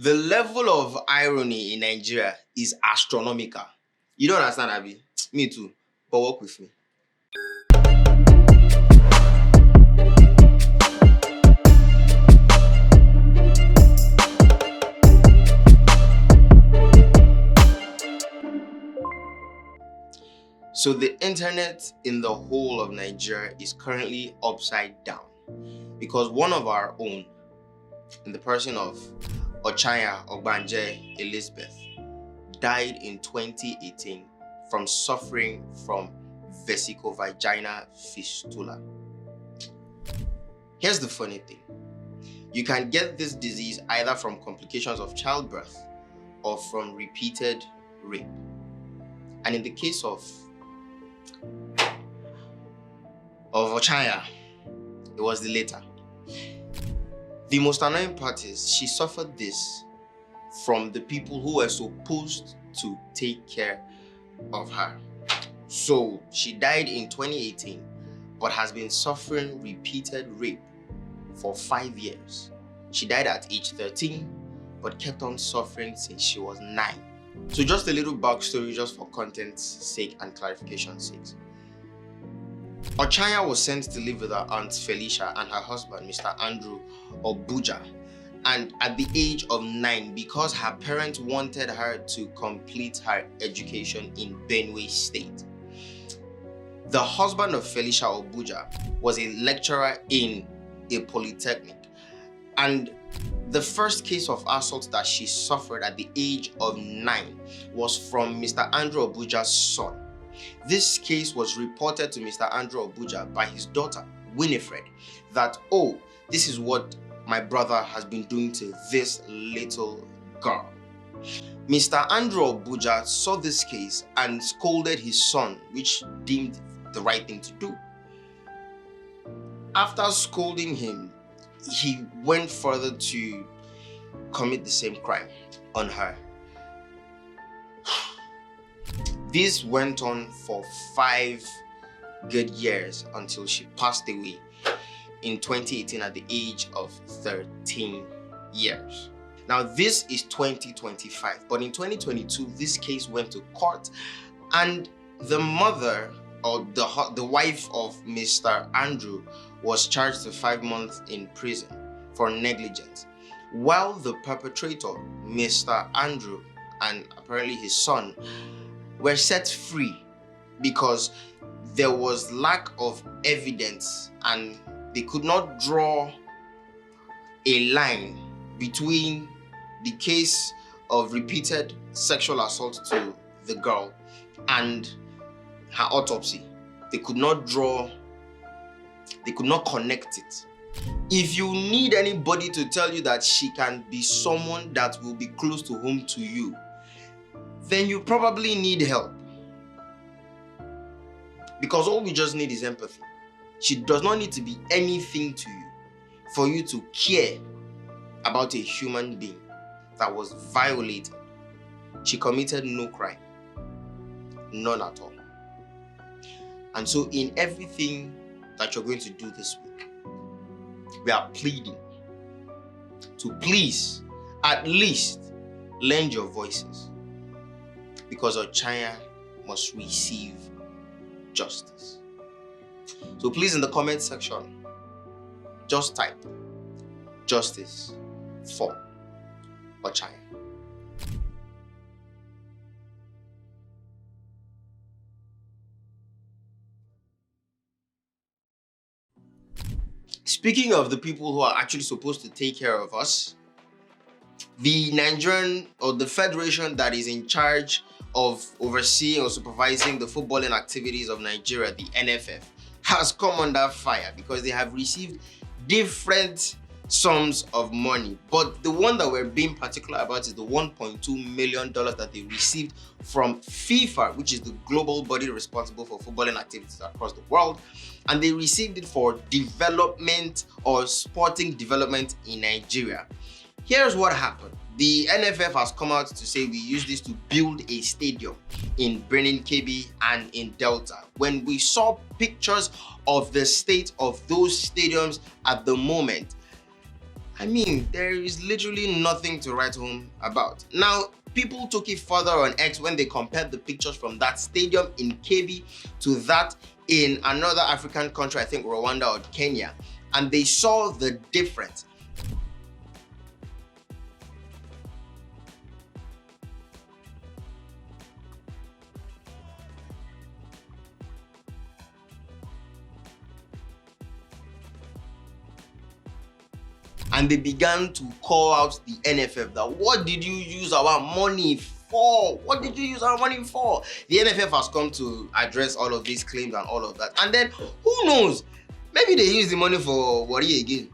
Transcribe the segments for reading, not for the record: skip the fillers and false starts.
The level of irony in Nigeria is astronomical. You don't understand, Abi? Me too. But work with me. So the internet in the whole of Nigeria is currently upside down because one of our own, in the person of Ochanya Ogbanje Elizabeth, died in 2018 from suffering from vesicovaginal fistula. Here's the funny thing. You can get this disease either from complications of childbirth or from repeated rape. And in the case of Ochanya, it was the latter. The most annoying part is she suffered this from the people who were supposed to take care of her. So she died in 2018, but has been suffering repeated rape for 5 years. She died at age 13, but kept on suffering since she was 9. So just a little backstory, just for content's sake and clarification's sake. Ochanya was sent to live with her aunt Felicia and her husband, Mr. Andrew Obuja. And at the age of 9, because her parents wanted her to complete her education in Benue State. The husband of Felicia Obuja was a lecturer in a polytechnic. And the first case of assault that she suffered at the age of 9 was from Mr. Andrew Obuja's son. This case was reported to Mr. Andrew Obuja by his daughter, Winifred, that, oh, this is what my brother has been doing to this little girl. Mr. Andrew Obuja saw this case and scolded his son, which deemed the right thing to do. After scolding him, he went further to commit the same crime on her. This went on for 5 good years until she passed away in 2018 at the age of 13 years. Now this is 2025, but in 2022 this case went to court, and the mother or the wife of Mr. Andrew was charged to 5 months in prison for negligence, while the perpetrator, Mr. Andrew, and apparently his son, were set free because there was lack of evidence and they could not draw a line between the case of repeated sexual assault to the girl and her autopsy. They could not connect it. If you need anybody to tell you that she can be someone that will be close to home to you, then you probably need help. Because all we just need is empathy. She does not need to be anything to you for you to care about a human being that was violated. She committed no crime. None at all. And so in everything that you're going to do this week, we are pleading to please at least lend your voices, because Ochanya must receive justice. So please, in the comment section, just type justice for Ochanya. Speaking of the people who are actually supposed to take care of us, the Nigerian, or the federation that is in charge of overseeing or supervising the footballing activities of Nigeria, the NFF, has come under fire because they have received different sums of money. But the one that we're being particular about is the $1.2 million that they received from FIFA, which is the global body responsible for footballing activities across the world. And they received it for development or sporting development in Nigeria. Here's what happened. The NFF has come out to say we use this to build a stadium in Benin Kebbi and in Delta. When we saw pictures of the state of those stadiums at the moment, I mean, there is literally nothing to write home about. Now, people took it further on X when they compared the pictures from that stadium in Kebbi to that in another African country, I think Rwanda or Kenya, and they saw the difference. And they began to call out the NFF that, what did you use our money for? What did you use our money for? The NFF has come to address all of these claims and all of that. And then, who knows? Maybe they use the money for worry again.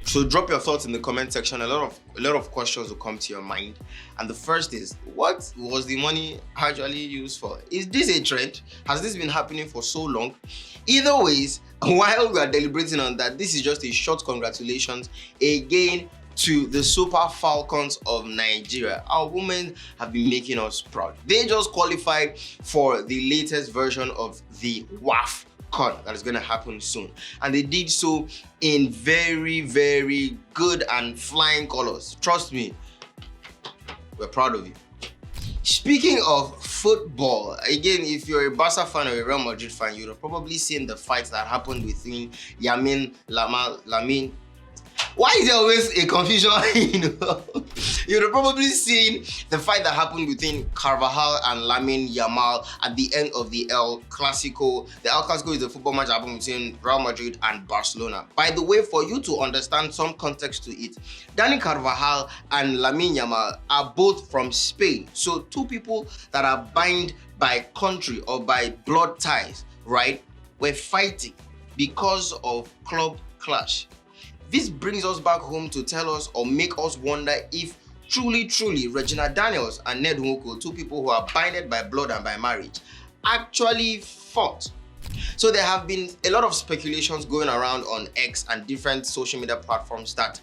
So drop your thoughts in the comment section. A lot of questions will come to your mind. And the first is, what was the money actually used for? Is this a trend? Has this been happening for so long? Either ways, while we are deliberating on that, this is just a short congratulations again to the Super Falcons of Nigeria. Our women have been making us proud. They just qualified for the latest version of the WAF that is going to happen soon, and they did so in very, very good and flying colors. Trust me, we're proud of you. Speaking of football, again, if you're a Barca fan or a Real Madrid fan, you'd have probably seen the fight that happened between Lamine. Why is there always a confusion? You'd have probably seen the fight that happened between Carvajal and Lamine Yamal at the end of the El Clasico. The El Clasico is the football match that happened between Real Madrid and Barcelona. By the way, for you to understand some context to it, Dani Carvajal and Lamine Yamal are both from Spain. So two people that are bound by country or by blood ties, right, were fighting because of club clash. This brings us back home to tell us or make us wonder if truly Regina Daniels and N.A.T, two people who are binded by blood and by marriage, actually fought. So there have been a lot of speculations going around on X and different social media platforms that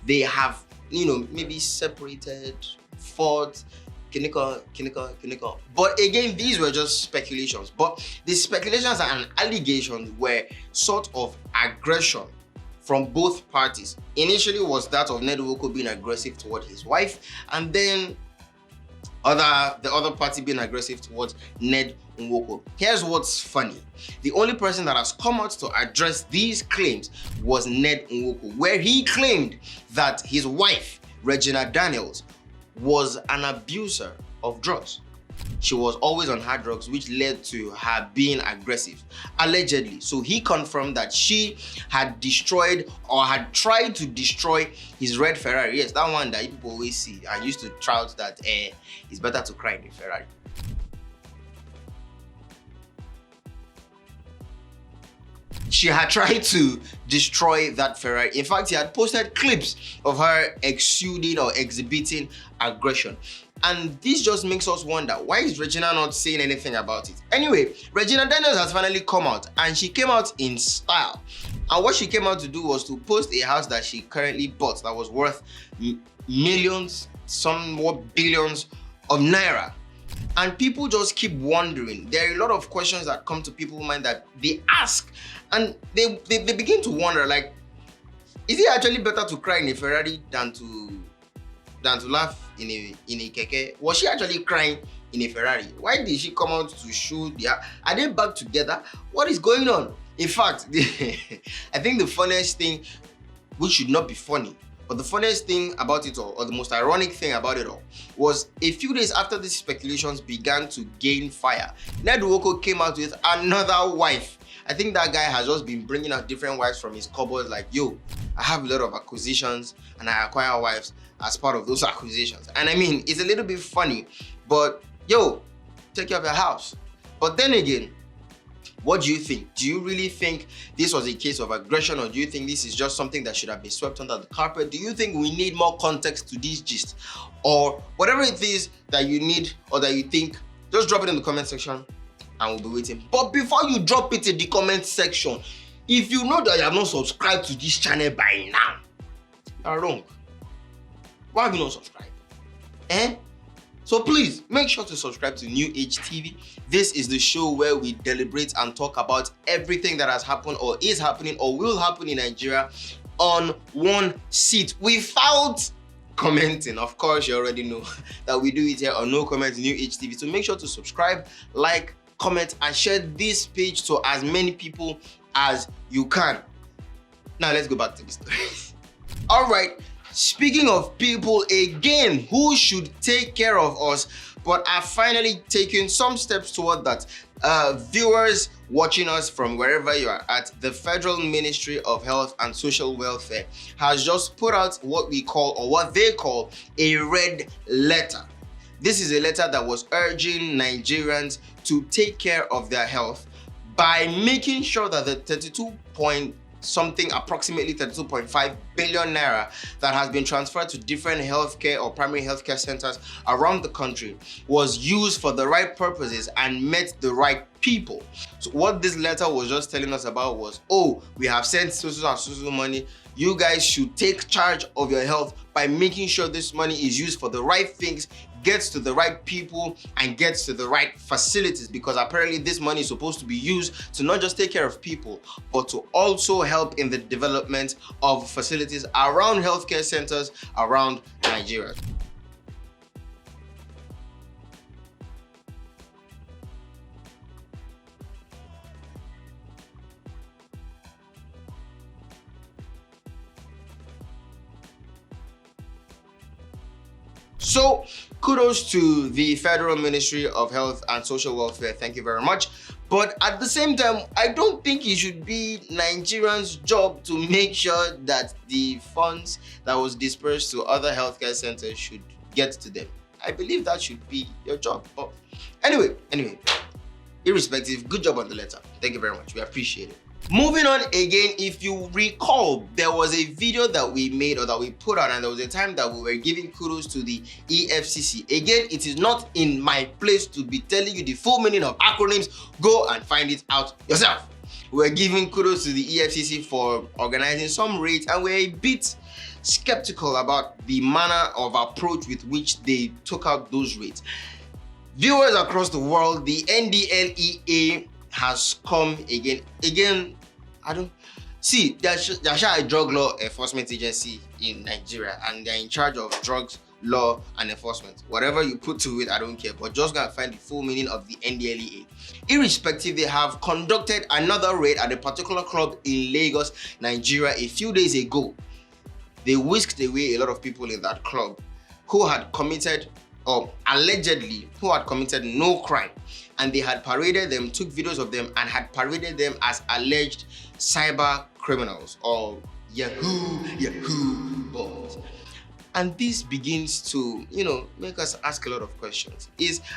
they have, maybe separated, fought, Kiniko. But again, these were just speculations. But the speculations and allegations were sort of aggression from both parties. Initially was that of N.A.T being aggressive toward his wife, and then the other party being aggressive towards N.A.T. Here's what's funny. The only person that has come out to address these claims was N.A.T, where he claimed that his wife, Regina Daniels, was an abuser of drugs. She was always on hard drugs, which led to her being aggressive, allegedly. So he confirmed that she had destroyed or had tried to destroy his red Ferrari. Yes, that one that people always see and used to trout that it's better to cry in a Ferrari. She had tried to destroy that Ferrari. In fact, he had posted clips of her exuding or exhibiting aggression. And this just makes us wonder, why is Regina not saying anything about it? Anyway, Regina Daniels has finally come out, and she came out in style. And what she came out to do was to post a house that she currently bought that was worth millions, somewhat billions of naira. And people just keep wondering. There are a lot of questions that come to people's mind that they ask, and they begin to wonder, like, is it actually better to cry in a Ferrari than to laugh in a keke? Was she actually crying in a Ferrari? Why did she come out to show are they back together? What is going on? In fact, I think the funniest thing, which should not be funny, but the funniest thing about it all, or the most ironic thing about it all, was a few days after these speculations began to gain fire, N.A.T came out with another wife. I think that guy has just been bringing out different wives from his cupboard, like, yo, I have a lot of acquisitions and I acquire wives as part of those acquisitions. And I mean, it's a little bit funny, but yo, take care of your house. But then again, what do you think? Do you really think this was a case of aggression, or do you think this is just something that should have been swept under the carpet? Do you think we need more context to this gist? Or whatever it is that you need or that you think, just drop it in the comment section and we'll be waiting. But before you drop it in the comment section, if you know that you have not subscribed to this channel by now, you are wrong. Why have you not subscribed? So please make sure to subscribe to New Age TV. This is the show where we deliberate and talk about everything that has happened or is happening or will happen in Nigeria on one seat without commenting. Of course, you already know that we do it here on No Comment New Age TV. So make sure to subscribe, like, comment, and share this page to as many people as you can. Now let's go back to the story. All right. Speaking of people again who should take care of us but are finally taking some steps toward that, viewers watching us from wherever you are at, the Federal Ministry of Health and Social Welfare has just put out what we call, or what they call, a red letter. This is a letter that was urging Nigerians to take care of their health by making sure that the approximately 32.5 billion naira that has been transferred to different healthcare or primary healthcare centers around the country was used for the right purposes and met the right people. So what this letter was just telling us about was, oh, we have sent so money. You guys should take charge of your health by making sure this money is used for the right things, gets to the right people, and gets to the right facilities, because apparently this money is supposed to be used to not just take care of people, but to also help in the development of facilities around healthcare centers around Nigeria. So kudos to the Federal Ministry of Health and Social Welfare. Thank you very much. But at the same time, I don't think it should be Nigerians' job to make sure that the funds that was dispersed to other healthcare centers should get to them. I believe that should be your job. But anyway, irrespective, good job on the letter. Thank you very much. We appreciate it. Moving on again, if you recall, there was a video that we made or that we put out, and there was a time that we were giving kudos to the EFCC. Again, it is not in my place to be telling you the full meaning of acronyms. Go and find it out yourself. We're giving kudos to the EFCC for organizing some raids, and we're a bit skeptical about the manner of approach with which they took out those raids. Viewers across the world, the NDLEA has come again. I don't see, there's a drug law enforcement agency in Nigeria, and they're in charge of drugs law and enforcement. Whatever you put to it, I don't care, but just go and find the full meaning of the NDLEA. Irrespective, they have conducted another raid at a particular club in Lagos, Nigeria a few days ago. They whisked away a lot of people in that club who had committed, or allegedly, who had committed no crime. And they had paraded them, took videos of them, and had paraded them as alleged cyber criminals or Yahoo boys. And this begins to, make us ask a lot of questions.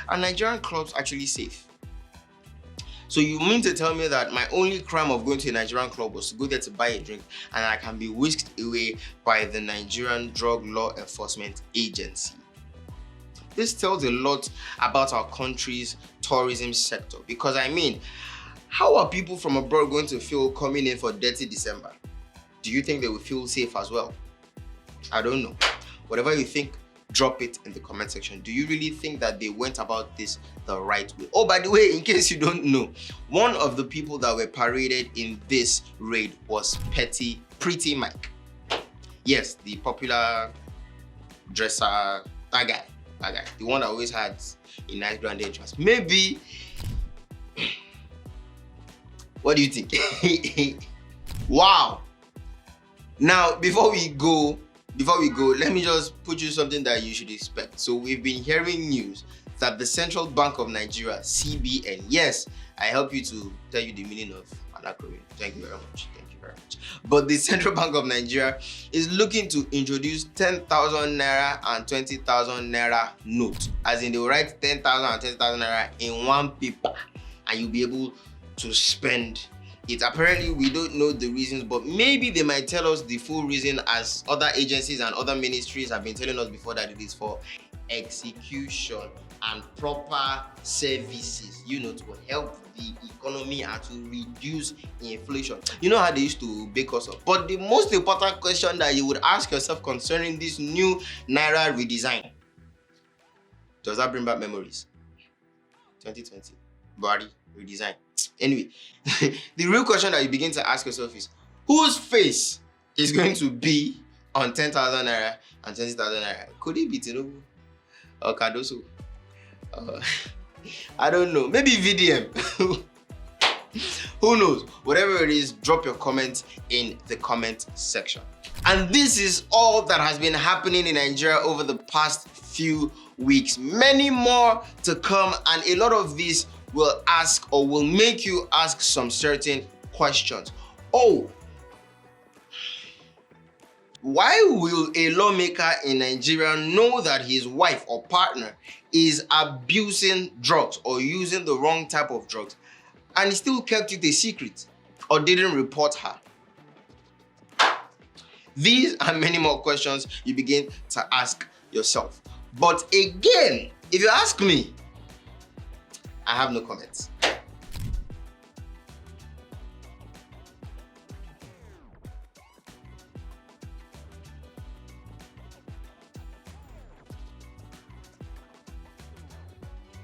Are Nigerian clubs actually safe? So you mean to tell me that my only crime of going to a Nigerian club was to go there to buy a drink, and I can be whisked away by the Nigerian Drug Law Enforcement Agency? This tells a lot about our country's tourism sector, because how are people from abroad going to feel coming in for Dirty December? Do you think they will feel safe as well? I don't know. Whatever you think, drop it in the comment section. Do you really think that they went about this the right way? Oh, by the way, in case you don't know, one of the people that were paraded in this raid was Pretty Mike. Yes, the popular dresser, that guy, the one that always had a nice grand entrance. Maybe, what do you think? Wow. Now, before we go, let me just put you something that you should expect. So we've been hearing news that the Central Bank of Nigeria, CBN, yes, I help you to tell you the meaning of an acronym. Thank you very much. But the Central Bank of Nigeria is looking to introduce 10,000 naira and 20,000 naira notes. As in, they will write 10,000 and 20,000 naira in one paper, and you'll be able to spend it. Apparently, we don't know the reasons, but maybe they might tell us the full reason, as other agencies and other ministries have been telling us before, that it is for execution and proper services, to help the economy and to reduce inflation. You know how they used to bake us up. But the most important question that you would ask yourself concerning this new Naira redesign Does that bring back memories? 2020. Buhari, redesign. Anyway, the real question that you begin to ask yourself is, whose face is going to be on 10,000 naira and 20,000 naira? Could it be Tinubu or Cardoso? I don't know. Maybe VDM. Who knows? Whatever it is, drop your comments in the comment section. And this is all that has been happening in Nigeria over the past few weeks. Many more to come, and a lot of these will ask or will make you ask some certain questions. Oh, why will a lawmaker in Nigeria know that his wife or partner is abusing drugs or using the wrong type of drugs, and he still kept it a secret or didn't report her? These and many more questions you begin to ask yourself. But again, if you ask me, I have no comments.